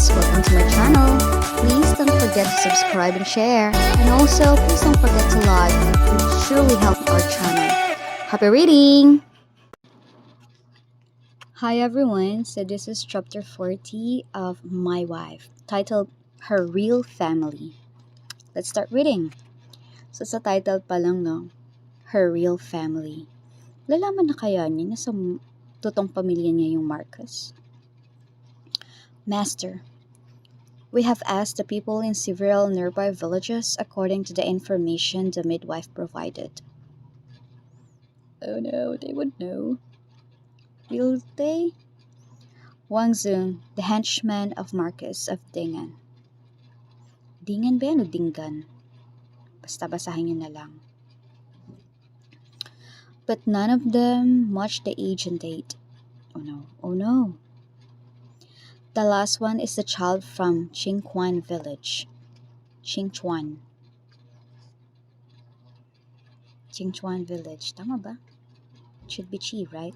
guys, welcome to my channel. Please don't forget to subscribe and share. And also, please don't forget to like. It would surely help our channel. Happy reading! Hi everyone, so this is chapter 40 of My Wife, titled Her Real Family. Let's start reading. So sa title pa lang, no? Her Real Family. Lalaman na kaya niya na sa totoong pamilya niya yung Marcos? Master, we have asked the people in several nearby villages according to the information the midwife provided. Oh no, they would know. Will they? Wang Zung, the henchman of Marcus of Dingan. Dingan ba yan o Dingan? Basta basahin nyo na lang. But none of them match the age and date. Oh no, oh no. The last one is the child from Qingquan village. Qingchuan village. Tama ba? It should be Qi, right?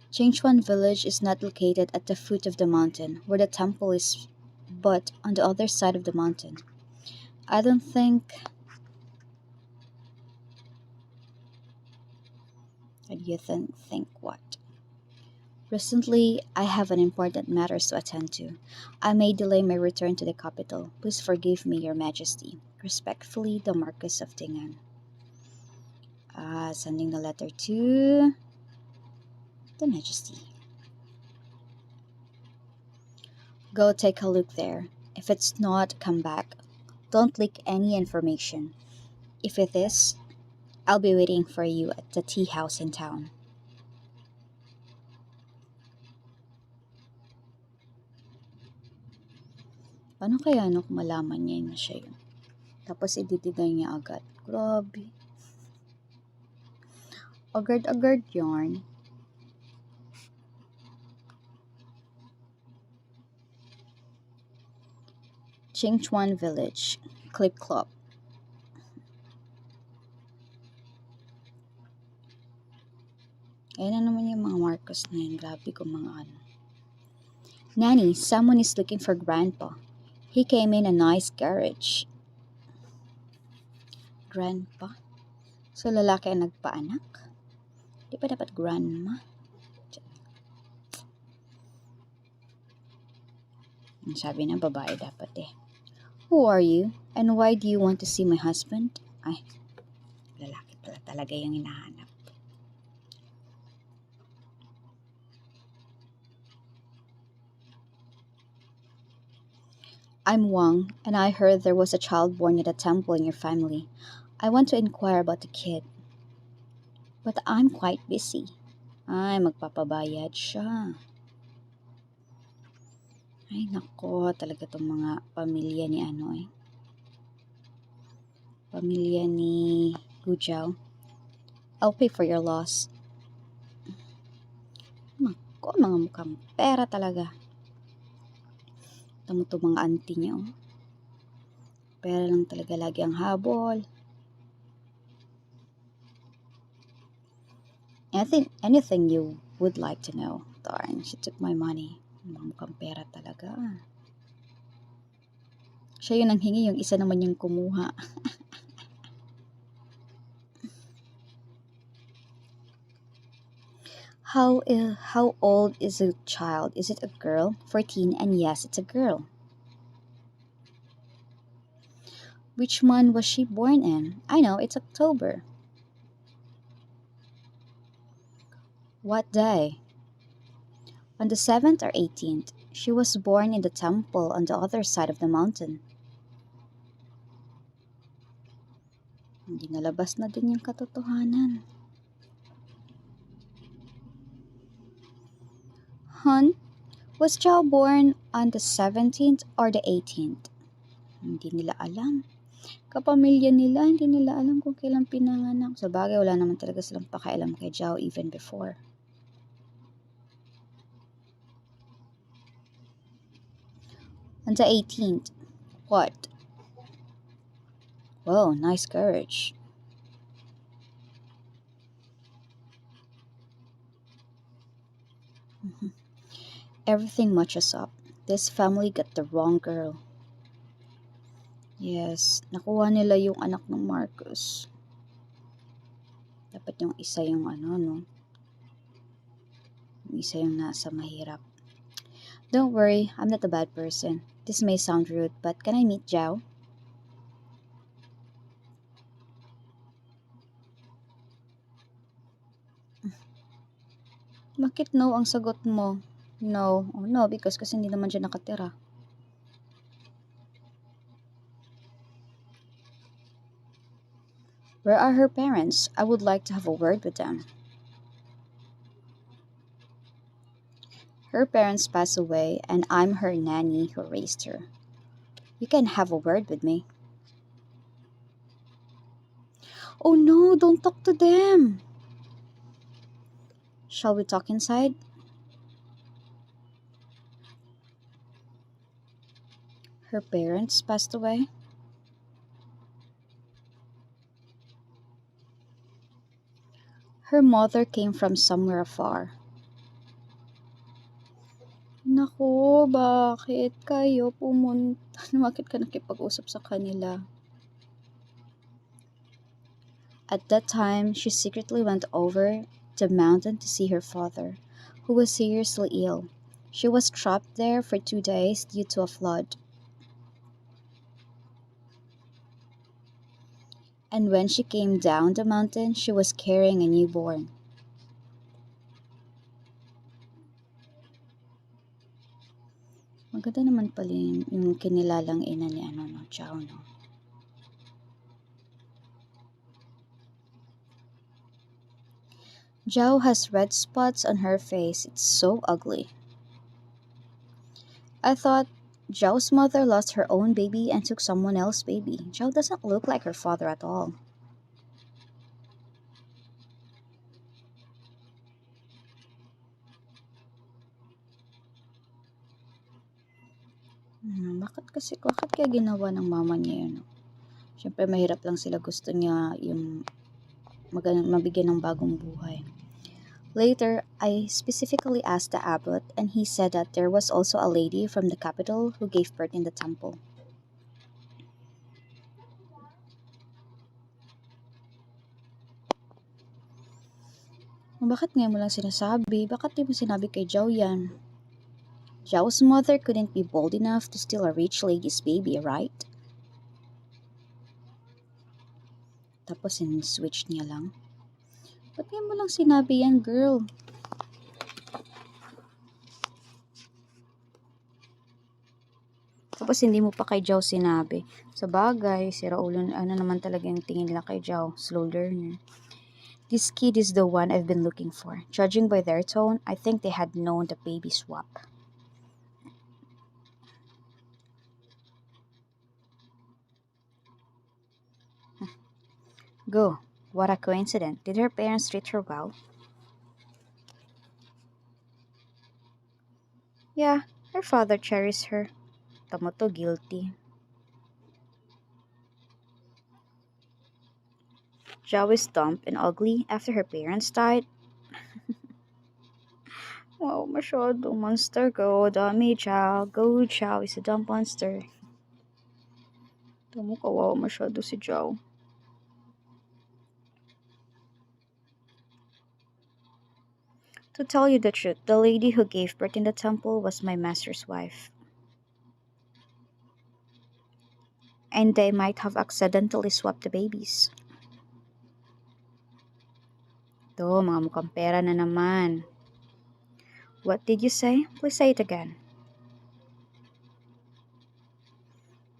Qingchuan village is not located at the foot of the mountain where the temple is, but on the other side of the mountain. I don't think... What do you think what? Recently, I have an important matters to attend to. I may delay my return to the capital. Please forgive me, Your Majesty. Respectfully, the Marquis of Dingan. Sending the letter to the Majesty. Go take a look there. If it's not, come back. Don't leak any information. If it is, I'll be waiting for you at the tea house in town. Paano kaya kung malaman niya na siya yun? Tapos ididinay niya agad. Grabe. Agad-agad yarn. Qingchuan village. Clip-clop. Ayan na naman yung mga Marcos na yun. Grabe ko mga ano. Nanny, someone is looking for Grandpa. He came in a nice carriage. Grandpa? So lalaki ang nagpaanak? Di ba dapat grandma? Ang sabi ng babae dapat eh. Who are you? And why do you want to see my husband? Ay, lalaki pala talaga yung hinahanap. I'm Wang, and I heard there was a child born at a temple in your family. I want to inquire about the kid. But I'm quite busy. Ay, magpapabayad siya. Ay, nako, talaga itong mga pamilya ni ano eh. Pamilya ni Gujiao. I'll pay for your loss. Nako, mga mukhang pera talaga. Tamo itong mga auntie niya oh. Pera lang talaga lagi ang habol. Anything you would like to know. Darn, she took my money. Mukhang pera talaga. Siya yung nanghingi, yung isa naman yung kumuha. How old is the child? Is it a girl? 14, and yes, it's a girl. Which month was she born in? I know, it's October. What day? On the 7th or 18th. She was born in the temple on the other side of the mountain. Hindi nalabas na din yung katotohanan. Hun, was Zhao born on the 17th or the 18th? Hindi nila alam. Kapamilya nila, hindi nila alam kung kailan pinanganak. Sa bagay, wala naman talaga silang pakialam kay Zhao even before. On the 18th. What? Whoa, nice courage. Everything matches up. This family got the wrong girl. Yes, nakuha nila yung anak ng Marcos. Dapat yung isa yung ano, no? Yung isa yung nasa mahirap. Don't worry, I'm not a bad person. This may sound rude, but can I meet Zhao? Bakit no ang sagot mo? No. Oh, no, because kasi hindi naman siya nakatira. Where are her parents? I would like to have a word with them. Her parents passed away, and I'm her nanny who raised her. You can have a word with me. Oh no, don't talk to them. Shall we talk inside? Her parents passed away? Her mother came from somewhere afar. Naku, bakit kayo pumunta? Bakit ka nakipag-usap sa kanila? At that time, she secretly went over the mountain to see her father, who was seriously ill. She was trapped there for 2 days due to a flood. And when she came down the mountain, she was carrying a newborn. Maganda naman pala yung kinilalang ina ni ano, no, Chow, no? Zhao has red spots on her face. It's so ugly. I thought Zhao's mother lost her own baby and took someone else's baby. Zhao doesn't look like her father at all. Bakit kaya ginawa ng mama niya yun? No? Siyempre, mahirap lang sila. Gusto niya yung mabigyan ng bagong buhay. Later, I specifically asked the abbot, and he said that there was also a lady from the capital who gave birth in the temple. Bakit ngayon mo lang sinasabi? Bakit di mo sinabi kay Zhao yan? Zhao's mother couldn't be bold enough to steal a rich lady's baby, right? Tapos in-switch niya lang. Ba't ngayon mo lang sinabi yan, girl? Tapos hindi mo pa kay Zhao sinabi. Sa bagay, si Raul, ano naman talaga yung tingin nila kay Zhao, slow learner. This kid is the one I've been looking for. Judging by their tone, I think they had known the baby swap. Go. What a coincidence. Did her parents treat her well? Yeah, her father cherished her. Tomoto guilty. Zhao is dumb and ugly after her parents died. Wow, masyado. Monster go. Dummy Zhao. Go Zhao is a dumb monster. Tamo kawawa masyado si Zhao. To tell you the truth, the lady who gave birth in the temple was my master's wife. And they might have accidentally swapped the babies. To, mga mukhang pera na naman. What did you say? Please say it again.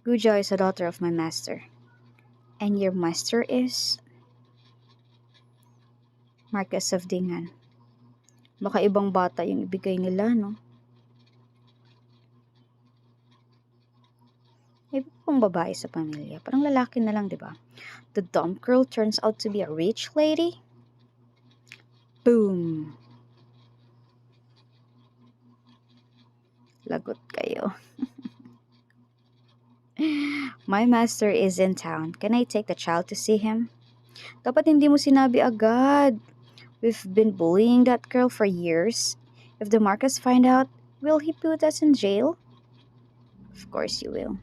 Guja is a daughter of my master. And your master is? Marquess of Dingan. Baka ibang bata yung ibigay nila, no? May pang babae sa pamilya. Parang lalaki na lang, di ba? The dumb girl turns out to be a rich lady? Boom! Lagot kayo. My master is in town. Can I take the child to see him? Dapat hindi mo sinabi agad. We've been bullying that girl for years. If the Marcus find out, Will he put us in jail? Of course you will.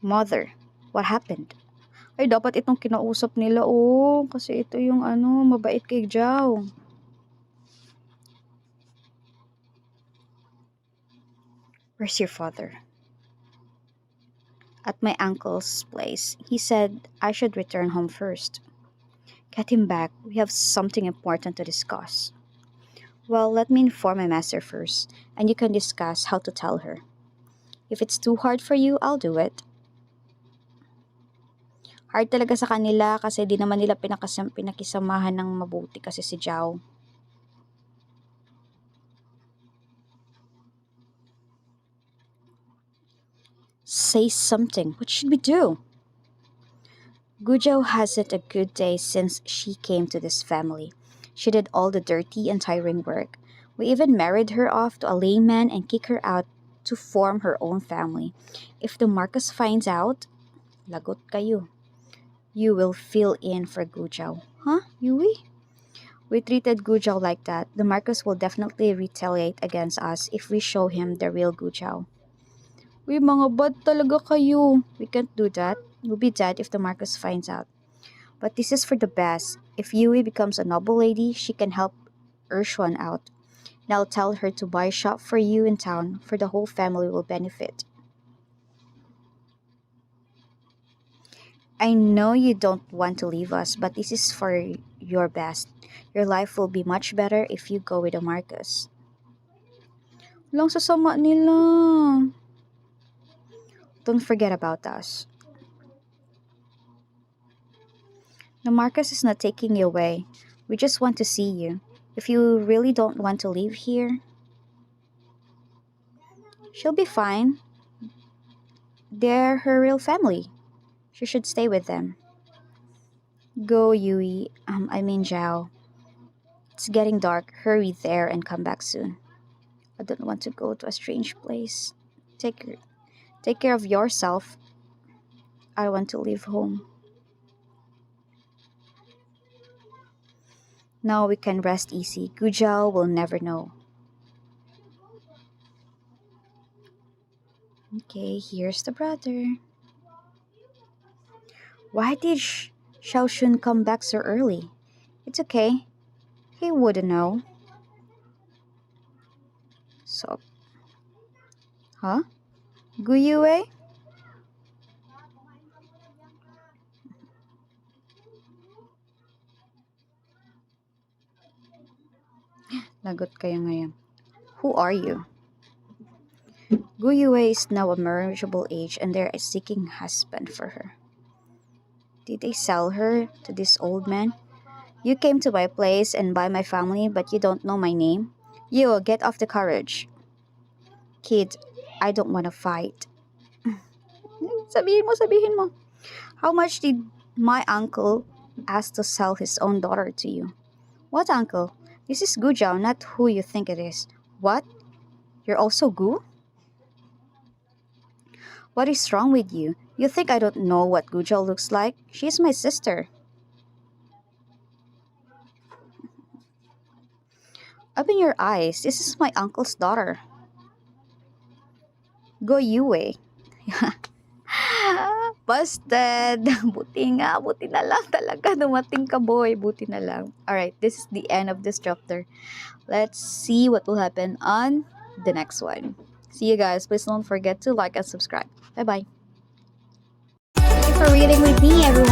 Mother, what happened? Ay, dapat itong kinausap nila, oh. Kasi ito yung mabait kay Jao. Where's your father? At my uncle's place. He said I should return home first. Get him back. We have something important to discuss. Well, let me inform my master first, and you can discuss how to tell her. If it's too hard for you, I'll do it. Hard talaga sa kanila kasi di naman nila pinakisamahan ng mabuti kasi si Jao. Say something. What should we do? Gujao hasn't a good day since she came to this family. She did all the dirty and tiring work. We even married her off to a layman and kicked her out to form her own family. If the Marcos finds out, lagot kayo. You will fill in for Gujao. Huh, Yui? We treated Gujao like that. The Marcos will definitely retaliate against us if we show him the real Gujao. Uy, mga bad talaga kayo. We can't do that. We'll be dead if the Marcos finds out. But this is for the best. If Yui becomes a noble lady, she can help Urshuan out. And I'll tell her to buy a shop for you in town, for the whole family will benefit. I know you don't want to leave us, but this is for your best. Your life will be much better if you go with the Marcos. Lang sasama nila. Don't forget about us. The Marcos is not taking you away. We just want to see you. If you really don't want to leave here, she'll be fine. They're her real family. She should stay with them. Go, Yui. I mean Zhao. It's getting dark. Hurry there and come back soon. I don't want to go to a strange place. Take care of yourself. I want to leave home. Now we can rest easy. Gujao will never know. Okay, here's the brother. Why did Xiaoshun come back so early? It's okay. He wouldn't know. So, huh? Guyue? Lagot kayo ngayon. Who are you? Guyue is now a marriageable age and they're seeking husband for her. Did they sell her to this old man? You came to my place and buy my family, but you don't know my name? You, get off the carriage. Kid, I don't want to fight. Sabihin mo. How much did my uncle ask to sell his own daughter to you? What uncle? This is Gujao, not who you think it is. What? You're also Gu? What is wrong with you? You think I don't know what Gujao looks like? She's my sister. Open your eyes. This is my uncle's daughter. Go Yue. Busted! Buti na lang talaga dumating ka, boy. Buti na lang. Alright, this is the end of this chapter. Let's see what will happen on the next one. See you guys. Please don't forget to like and subscribe. Bye-bye. Thank you for reading with me, everyone.